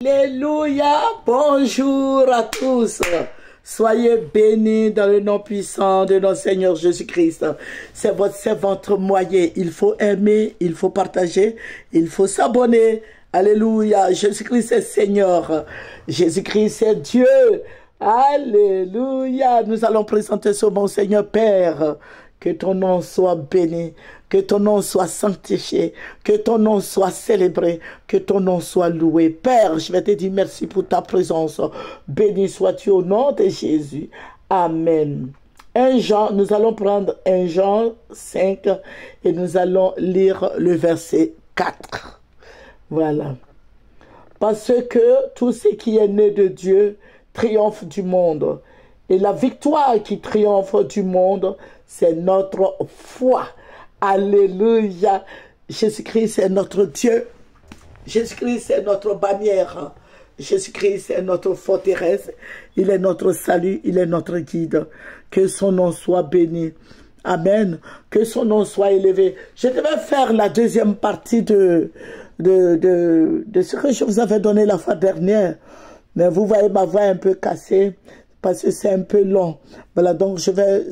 Alléluia, bonjour à tous. Soyez bénis dans le nom puissant de notre Seigneur Jésus-Christ. C'est votre servante moyen. Il faut aimer, il faut partager, il faut s'abonner. Alléluia, Jésus-Christ est Seigneur. Jésus-Christ est Dieu. Alléluia, nous allons présenter ce bon Seigneur Père. Que ton nom soit béni, que ton nom soit sanctifié, que ton nom soit célébré, que ton nom soit loué. Père, je vais te dire merci pour ta présence. Béni sois-tu au nom de Jésus. Amen. Nous allons prendre 1 Jean 5 et nous allons lire le verset 4. Voilà. Parce que tout ce qui est né de Dieu triomphe du monde. Et la victoire qui triomphe du monde, c'est notre foi. Alléluia. Jésus-Christ est notre Dieu. Jésus-Christ est notre bannière. Jésus-Christ est notre forteresse. Il est notre salut. Il est notre guide. Que son nom soit béni. Amen. Que son nom soit élevé. Je devais faire la deuxième partie de ce que je vous avais donné la fois dernière. Mais vous voyez ma voix un peu cassée. Parce que c'est un peu long. Voilà, donc je vais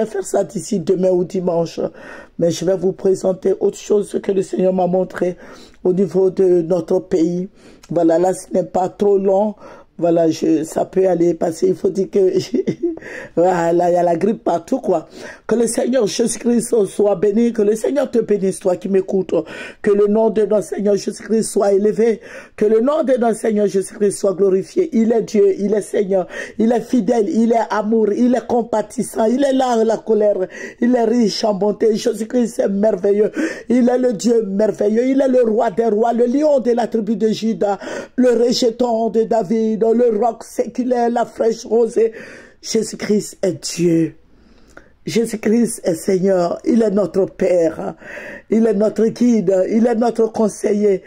faire ça d'ici demain ou dimanche. Mais je vais vous présenter autre chose que le Seigneur m'a montré au niveau de notre pays. Voilà, là ce n'est pas trop long. Voilà, ça peut aller passer. Il faut dire que voilà, il y a la grippe partout, quoi. Que le Seigneur Jésus-Christ soit béni. Que le Seigneur te bénisse, toi qui m'écoutes. Que le nom de notre Seigneur Jésus-Christ soit élevé. Que le nom de notre Seigneur Jésus-Christ soit glorifié. Il est Dieu, il est Seigneur, il est fidèle, il est amour, il est compatissant, il est là la colère, il est riche en bonté. Jésus-Christ est merveilleux. Il est le Dieu merveilleux. Il est le roi des rois, le lion de la tribu de Juda, le rejeton de David, le roc séculaire, la fraîche rosée. Jésus-Christ est Dieu. Jésus-Christ est Seigneur. Il est notre Père. Il est notre guide. Il est notre conseiller.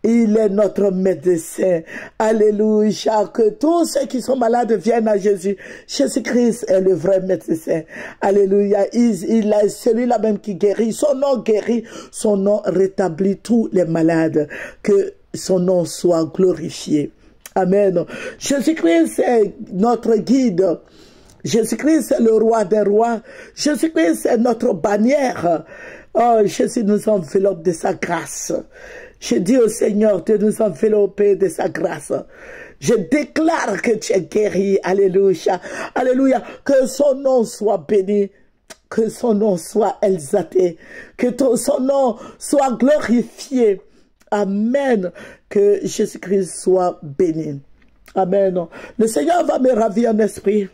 Il est notre médecin. Alléluia. Que tous ceux qui sont malades viennent à Jésus. Jésus-Christ est le vrai médecin. Alléluia. Il est celui-là même qui guérit. Son nom guérit. Son nom rétablit tous les malades. Que son nom soit glorifié. Amen. Jésus-Christ est notre guide. Jésus-Christ est le roi des rois. Jésus-Christ est notre bannière. Oh, Jésus nous enveloppe de sa grâce. Je dis au Seigneur de nous envelopper de sa grâce. Je déclare que tu es guéri. Alléluia. Alléluia. Que son nom soit béni. Que son nom soit exalté. Que son nom soit glorifié. Amen. Que Jésus-Christ soit béni. Amen. Le Seigneur va me ravir en esprit.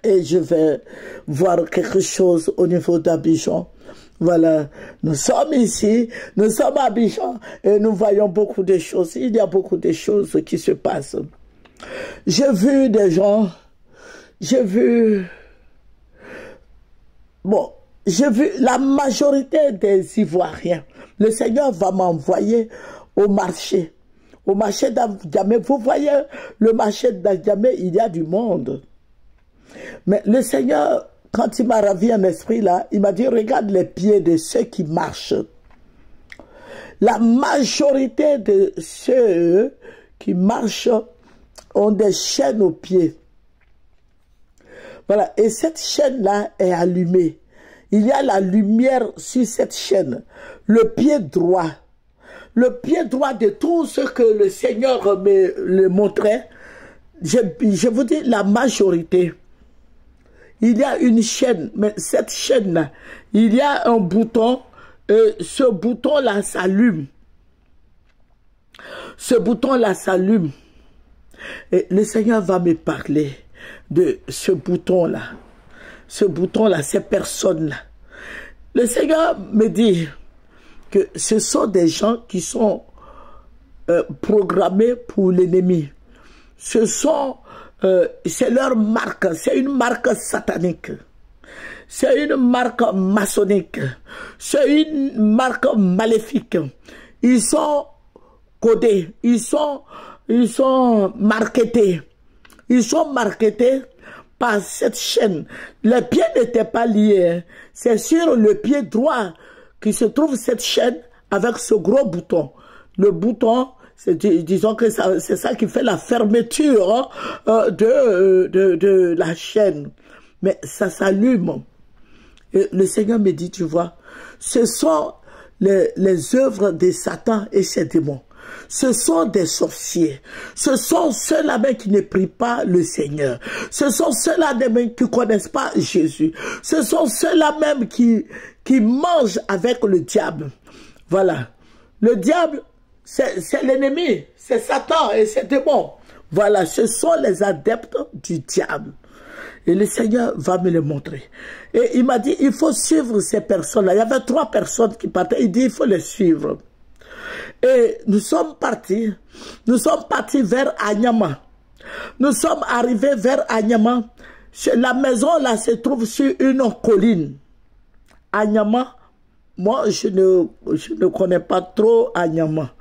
Et je vais voir quelque chose au niveau d'Abidjan. Voilà. Nous sommes ici. Nous sommes à Abidjan. Et nous voyons beaucoup de choses. Il y a beaucoup de choses qui se passent. J'ai vu des gens. J'ai vu la majorité des Ivoiriens. Le Seigneur va m'envoyer au marché. Au marché d'Adjamé. Vous voyez, le marché d'Adjamé, il y a du monde. Mais le Seigneur, quand il m'a ravi en esprit là, il m'a dit, regarde les pieds de ceux qui marchent. La majorité de ceux qui marchent ont des chaînes aux pieds. Voilà, et cette chaîne-là est allumée. Il y a la lumière sur cette chaîne. Le pied droit. Le pied droit de tout ce que le Seigneur me montrait. Je vous dis la majorité. Il y a une chaîne. Mais cette chaîne-là, il y a un bouton. Et ce bouton-là s'allume. Ce bouton-là s'allume. Et le Seigneur va me parler de ce bouton-là. Ce bouton-là, ces personnes-là. Le Seigneur me dit que ce sont des gens qui sont programmés pour l'ennemi. Ce sont, c'est leur marque, c'est une marque satanique. C'est une marque maçonnique. C'est une marque maléfique. Ils sont codés, ils sont marketés. Ils sont marketés par cette chaîne. Les pieds n'étaient pas liés. Hein. C'est sur le pied droit qui se trouve cette chaîne avec ce gros bouton. Le bouton, Disons que c'est ça qui fait la fermeture de la chaîne. Mais ça s'allume. Et le Seigneur me dit, tu vois, ce sont les œuvres de Satan et ses démons. Ce sont des sorciers. Ce sont ceux-là même qui ne prient pas le Seigneur. Ce sont ceux-là même qui ne connaissent pas Jésus. Ce sont ceux-là même qui mangent avec le diable. Voilà. Le diable, c'est l'ennemi. C'est Satan et ses démons. Voilà, ce sont les adeptes du diable. Et le Seigneur va me le montrer. Et il m'a dit, il faut suivre ces personnes-là. Il y avait 3 personnes qui partaient. Il dit, il faut les suivre. Et nous sommes partis vers Anyama. Nous sommes arrivés vers Anyama. La maison là se trouve sur une colline. Anyama, moi je ne connais pas trop Anyama.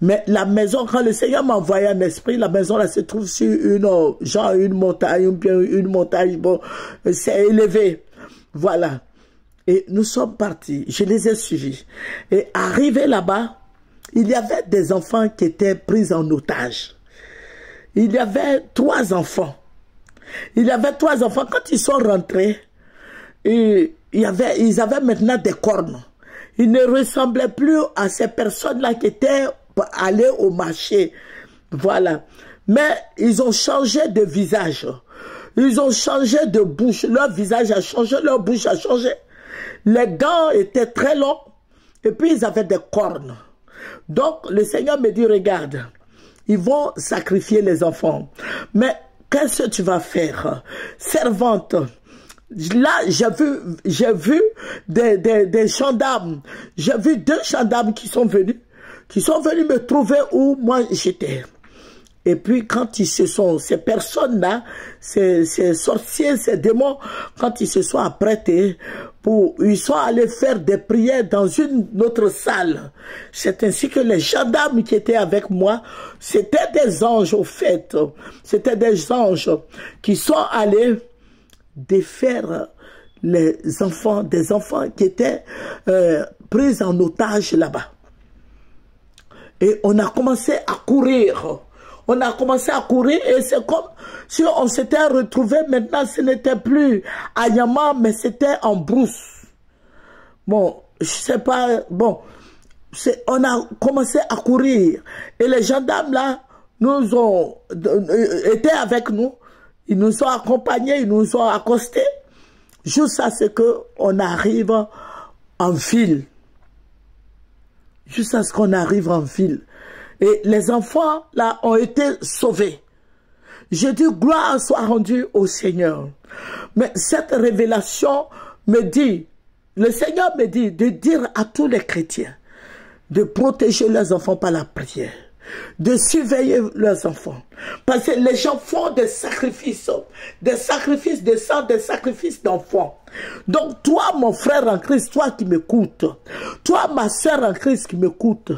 Mais la maison, quand le Seigneur m'a envoyé un esprit, la maison là se trouve sur une montagne, une montagne, bon, c'est élevé. Voilà. Et nous sommes partis, je les ai suivis. Et arrivé là-bas, il y avait des enfants qui étaient pris en otage. Il y avait 3 enfants. Il y avait 3 enfants. Quand ils sont rentrés, ils avaient maintenant des cornes. Ils ne ressemblaient plus à ces personnes-là qui étaient allées au marché. Voilà. Mais ils ont changé de visage. Ils ont changé de bouche. Leur visage a changé, leur bouche a changé. Les dents étaient très longs. Et puis ils avaient des cornes. Donc, le Seigneur me dit, regarde, ils vont sacrifier les enfants. Mais qu'est-ce que tu vas faire? Servante, là, j'ai vu des gendarmes. J'ai vu 2 gendarmes qui sont venus me trouver où moi j'étais. Et puis, quand ces personnes-là, ces sorciers, ces démons, quand ils se sont apprêtés, ils sont allés faire des prières dans une autre salle. C'est ainsi que les gendarmes qui étaient avec moi, c'était des anges au fait. C'était des anges qui sont allés défaire des enfants qui étaient pris en otage là-bas. Et on a commencé à courir. On a commencé à courir et c'est comme si on s'était retrouvé. Maintenant, ce n'était plus à Yama, mais c'était en brousse. Bon, je sais pas, bon, on a commencé à courir. Et les gendarmes là, étaient avec nous. Ils nous ont accompagnés, ils nous ont accostés. Jusqu'à ce qu'on arrive en ville. Jusqu'à ce qu'on arrive en ville. Et les enfants, là, ont été sauvés. Je dis, gloire soit rendue au Seigneur. Mais cette révélation me dit, le Seigneur me dit de dire à tous les chrétiens de protéger leurs enfants par la prière, de surveiller leurs enfants. Parce que les gens font des sacrifices de sang, des sacrifices d'enfants. Donc toi, mon frère en Christ, toi qui m'écoutes, toi, ma soeur en Christ qui m'écoute,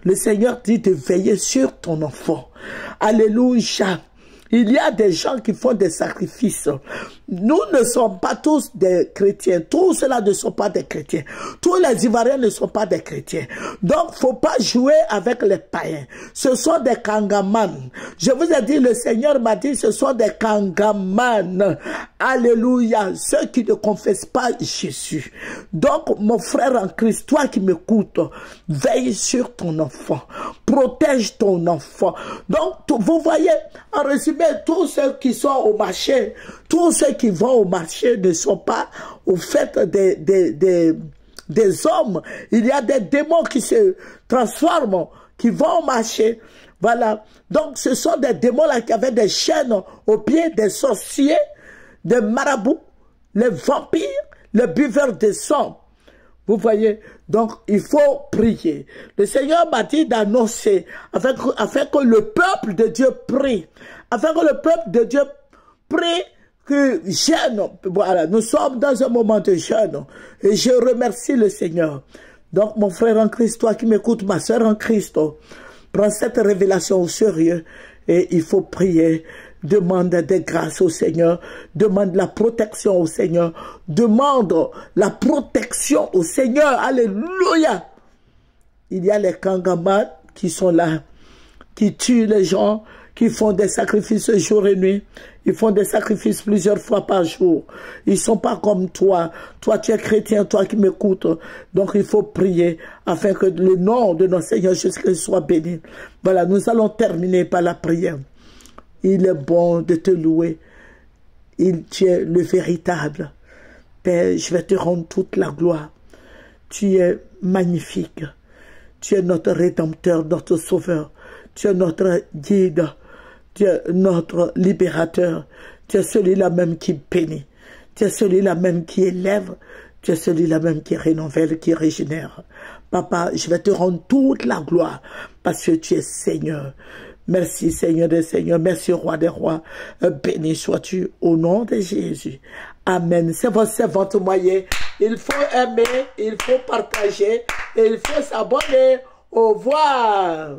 le Seigneur dit de veiller sur ton enfant. Alléluia. Il y a des gens qui font des sacrifices. Nous ne sommes pas tous des chrétiens. Tous ceux-là ne sont pas des chrétiens. Tous les Ivoiriens ne sont pas des chrétiens. Donc, faut pas jouer avec les païens. Ce sont des kangamans. Je vous ai dit, le Seigneur m'a dit, ce sont des kangamans. Alléluia. Ceux qui ne confessent pas Jésus. Donc, mon frère en Christ, toi qui m'écoutes, veille sur ton enfant. Protège ton enfant. Donc, vous voyez, en résumé, tous ceux qui sont au marché, tous ceux qui vont au marché ne sont pas au fait des hommes. Il y a des démons qui se transforment, qui vont au marché. Voilà. Donc, ce sont des démons là qui avaient des chaînes aux pieds, des sorciers, des marabouts, les vampires, les buveurs de sang. Vous voyez, donc il faut prier. Le Seigneur m'a dit d'annoncer afin que le peuple de Dieu prie. Afin que le peuple de Dieu prie, que jeûne. Voilà, nous sommes dans un moment de jeûne. Et je remercie le Seigneur. Donc mon frère en Christ, toi qui m'écoutes, ma soeur en Christ, prends cette révélation au sérieux. Et il faut prier. Demande des grâces au Seigneur, demande la protection au Seigneur, demande la protection au Seigneur, alléluia. Il y a les kangamans qui sont là, qui tuent les gens, qui font des sacrifices jour et nuit. Ils font des sacrifices plusieurs fois par jour. Ils ne sont pas comme toi. Toi, tu es chrétien, toi qui m'écoutes. Donc, il faut prier afin que le nom de notre Seigneur Jésus-Christ soit béni. Voilà, nous allons terminer par la prière. Il est bon de te louer. Tu es le véritable. Père, je vais te rendre toute la gloire. Tu es magnifique. Tu es notre Rédempteur, notre Sauveur. Tu es notre guide. Tu es notre libérateur. Tu es celui-là même qui bénit. Tu es celui-là même qui élève. Tu es celui-là même qui renouvelle, qui régénère. Papa, je vais te rendre toute la gloire parce que tu es Seigneur. Merci Seigneur des Seigneurs. Merci Roi des Rois. Béni sois-tu au nom de Jésus. Amen. C'est votre servante moyen. Il faut aimer, il faut partager et il faut s'abonner. Au revoir.